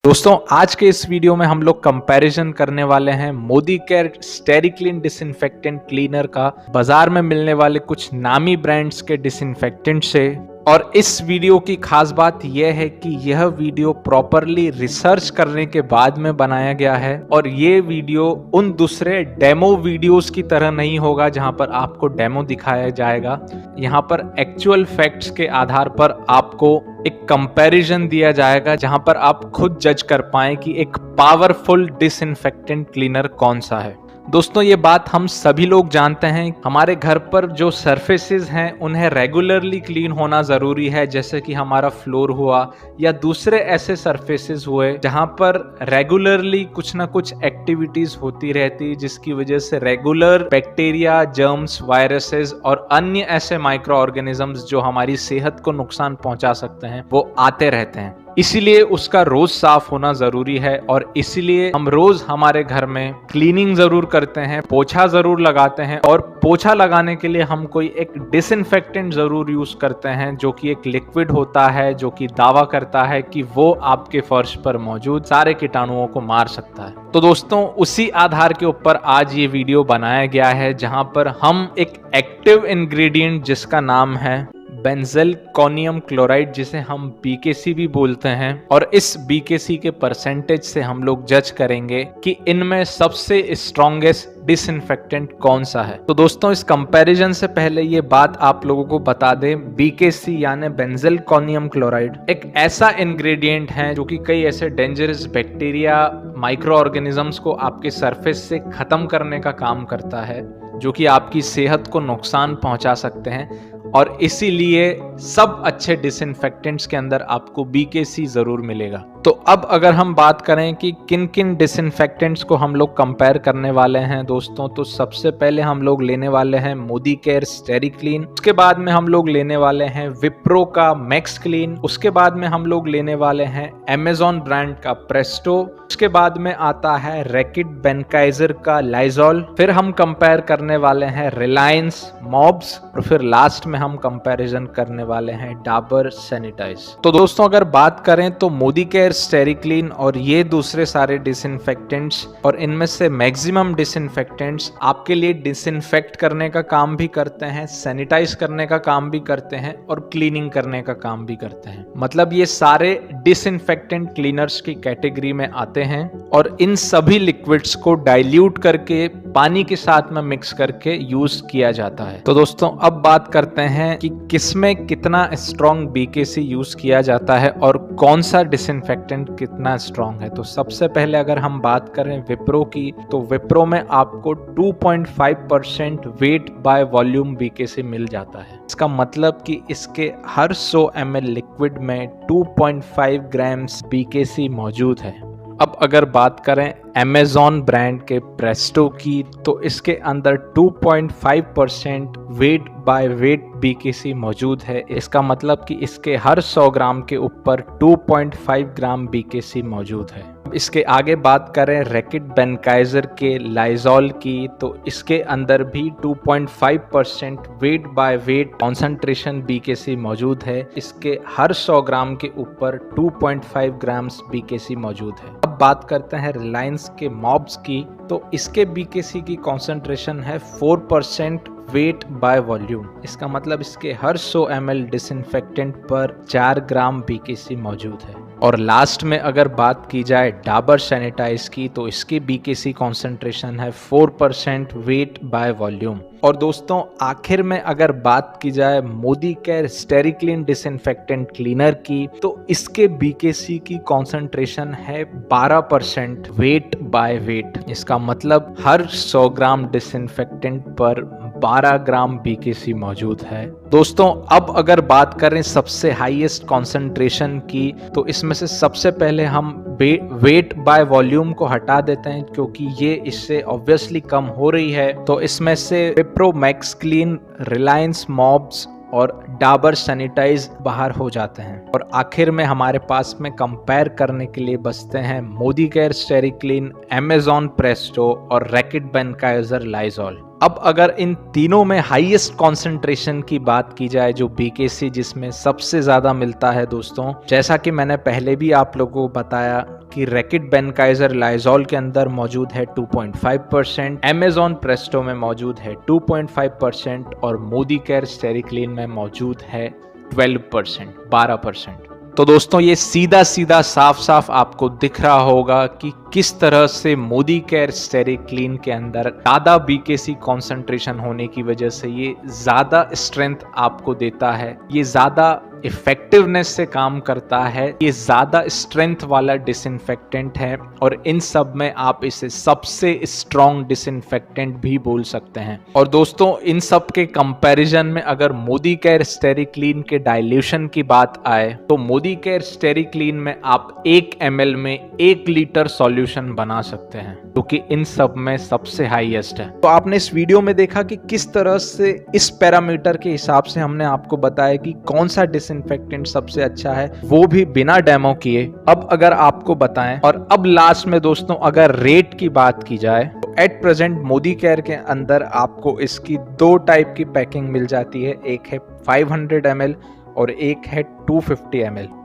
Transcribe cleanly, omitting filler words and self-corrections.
दोस्तों आज के इस वीडियो में हम लोग कंपैरिजन करने वाले हैं मोदी केयर स्टेरिक्लीन डिसइंफेक्टेंट क्लीनर का बाजार में मिलने वाले कुछ नामी ब्रांड्स के डिसइंफेक्टेंट से। और इस वीडियो की खास बात यह है कि यह वीडियो प्रॉपरली रिसर्च करने के बाद में बनाया गया है और ये वीडियो उन दूसरे डेमो वीडियोस की तरह नहीं होगा जहां पर आपको डेमो दिखाया जाएगा। यहाँ पर एक्चुअल फैक्ट्स के आधार पर आपको एक कंपैरिजन दिया जाएगा जहां पर आप खुद जज कर पाएं कि एक पावरफुल डिसइंफेक्टेंट क्लीनर कौन सा है। दोस्तों ये बात हम सभी लोग जानते हैं, हमारे घर पर जो सरफेसेस हैं उन्हें रेगुलरली क्लीन होना ज़रूरी है, जैसे कि हमारा फ्लोर हुआ या दूसरे ऐसे सरफेसेस हुए जहां पर रेगुलरली कुछ ना कुछ एक्टिविटीज़ होती रहती, जिसकी वजह से रेगुलर बैक्टीरिया, जर्म्स, वायरसेस और अन्य ऐसे माइक्रो ऑर्गेनिजम्स जो हमारी सेहत को नुकसान पहुंचा सकते हैं वो आते रहते हैं। इसीलिए उसका रोज साफ होना जरूरी है और इसीलिए हम रोज हमारे घर में क्लीनिंग जरूर करते हैं, पोछा जरूर लगाते हैं और पोछा लगाने के लिए हम कोई एक डिसइंफेक्टेंट जरूर यूज करते हैं जो कि एक लिक्विड होता है जो कि दावा करता है कि वो आपके फर्श पर मौजूद सारे कीटाणुओं को मार सकता है। तो दोस्तों उसी आधार के ऊपर आज ये वीडियो बनाया गया है जहां पर हम एक एक्टिव इंग्रेडिएंट जिसका नाम है बेंजलकोनियम क्लोराइड, जिसे हम BKC भी बोलते हैं, और इस BKC के परसेंटेज से हम लोग जज करेंगे कि इनमें सबसे स्ट्रॉन्गेस्ट डिसइंफेक्टेंट कौन सा है। तो दोस्तों इस कंपैरिजन से पहले ये बात आप लोगों को बता दें, BKC यानी बेंजलकोनियम क्लोराइड एक ऐसा इंग्रेडिएंट है जो कि कई ऐसे डेंजरस बैक्टीरिया, माइक्रो ऑर्गेनिजम्स को आपके सरफेस से खत्म करने का काम करता है, जो कि आपकी सेहत को नुकसान पहुंचा सकते हैं। और इसीलिए सब अच्छे डिसइंफेक्टेंट्स के अंदर आपको BKC जरूर मिलेगा। तो अब अगर हम बात करें कि किन किन डिसइंफेक्टेंट्स को हम लोग कंपेयर करने वाले हैं दोस्तों, तो सबसे पहले हम लोग लेने वाले हैं मोदी केयर स्टेरिक्लीन, उसके बाद में हम लोग लेने वाले हैं विप्रो का मैक्स क्लीन, उसके बाद में हम लोग लेने वाले हैं अमेजॉन ब्रांड का प्रेस्टो, उसके बाद में आता है रैकेट बेनकाइजर का लाइजॉल, फिर हम कंपेयर करने वाले हैं रिलायंस मॉब्स और फिर लास्ट में हम कंपैरिजन करने वाले हैं डाबर सैनिटाइज। तो दोस्तों अगर बात करें तो मोदी केयर स्टेरिक्लीन और ये दूसरे सारे डिसइंफेक्टेंट्स और इनमें से मैक्सिमम डिसइंफेक्टेंट्स आपके लिए डिसइंफेक्ट करने का काम भी करते हैं, सैनिटाइज करने का काम भी करते हैं और क्लीनिंग करने का काम भी करते हैं। मतलब ये सारे डिसइंफेक्टेंट क्लीनर्स की कैटेगरी में आते हैं और इन सभी लिक्विड्स को डाइल्यूट करके पानी के साथ में मिक्स करके यूज किया जाता है। तो दोस्तों अब बात करते हैं कि किसमें कितना स्ट्रॉन्ग BKC यूज किया जाता है और कौन सा डिसइंफेक्टेंट कितना स्ट्रॉन्ग है। तो सबसे पहले अगर हम बात करें विप्रो की, तो विप्रो में आपको 2.5% वेट बाय वॉल्यूम BKC मिल जाता है। इसका मतलब कि इसके हर 100 ml लिक्विड में 2.5 ग्राम्स BKC मौजूद है। अब अगर बात करें अमेजॉन ब्रांड के प्रेस्टो की, तो इसके अंदर 2.5% वेट बाय वेट BKC मौजूद है। इसका मतलब कि इसके हर 100 ग्राम के ऊपर 2.5 ग्राम BKC मौजूद है। इसके आगे बात करें रैकेट बेनकाइजर के लाइजॉल की, तो इसके अंदर भी 2.5% weight by weight concentration BKC मौजूद है। इसके हर 100 ग्राम के ऊपर 2.5 ग्राम्स BKC मौजूद है। अब बात करते हैं रिलायंस के मॉब्स की, तो इसके BKC की कॉन्सेंट्रेशन है 4% वेट बाय वॉल्यूम। इसका मतलब इसके हर 100 ml डिसइंफेक्टेंट पर 4 ग्राम BKC मौजूद है। और लास्ट में अगर बात की जाए डाबर सैनिटाइज की, तो इसकी BKC कॉन्सेंट्रेशन है 4% वेट बाय वॉल्यूम। और दोस्तों आखिर में अगर बात की जाए मोदी केयर स्टेरिक्लीन डिसइंफेक्टेंट क्लीनर की, तो इसके BKC की कॉन्सेंट्रेशन है 12% वेट बाय वेट। इसका मतलब हर 100 ग्राम डिसइंफेक्टेंट पर 12 ग्राम BKC मौजूद है। दोस्तों अब अगर बात करें सबसे हाईएस्ट कॉन्सेंट्रेशन की, तो इसमें से सबसे पहले हम वेट बाय वॉल्यूम को हटा देते हैं क्योंकि ये इससे ऑब्वियसली कम हो रही है। तो इसमें से Wipro max clean, Reliance mobs और डाबर सैनिटाइज बाहर हो जाते हैं। और आखिर में हमारे पास में कंपेयर करने के लिए बचते हैं मोदी केयर स्टेरिक्लीन, अमेजॉन प्रेस्टो और रैकेट बेनकाइजर लाइजॉल। अब अगर इन तीनों में हाईएस्ट कॉन्सेंट्रेशन की बात की जाए, जो BKC जिसमें सबसे ज्यादा मिलता है दोस्तों, जैसा कि मैंने पहले भी आप लोगों को बताया कि रैकेट बेनकाइजर लाइजॉल के अंदर मौजूद है 2.5%, अमेजॉन प्रेस्टो में मौजूद है 2.5% और मोदी केयर स्टेरिक्लीन में मौजूद है 12%। तो दोस्तों ये सीधा सीधा साफ साफ आपको दिख रहा होगा कि किस तरह से मोदी केयर स्टेरिक्लीन के अंदर ज्यादा बीकेसी कॉन्सेंट्रेशन होने की वजह से ये ज्यादा स्ट्रेंथ आपको देता है, ये ज्यादा इफेक्टिवनेस से काम करता है, ये ज्यादा स्ट्रेंथ वाला डिसइंफेक्टेंट है और इन सब में आप इसे सबसे स्ट्रॉन्ग डिसइंफेक्टेंट भी बोल सकते हैं। और दोस्तों इन सब के कंपैरिजन में अगर मोदी केयर स्टेरिक्लीन के डाइल्यूशन की बात आए तो मोदी केयर स्टेरिक्लीन में आप 1 ml में 1 लीटर सॉल्यूशन बना सकते हैं, जो कि इन सब में सबसे हाईएस्ट है। तो आपने इस वीडियो में देखा कि किस तरह से इस पैरामीटर के हिसाब से हमने आपको बताया कि कौन सा डिसइंफेक्टेंट सबसे अच्छा है, वो भी बिना डेमो किए। अब अगर आपको बताएं और अब लास्ट में दोस्तों अगर रेट की बात की जाए तो एट प्रेजेंट मोदी केयर के अंदर आपको इसकी 2 टाइप की पैकिंग मिल जाती है, एक है 500 ml और एक है 250 ml।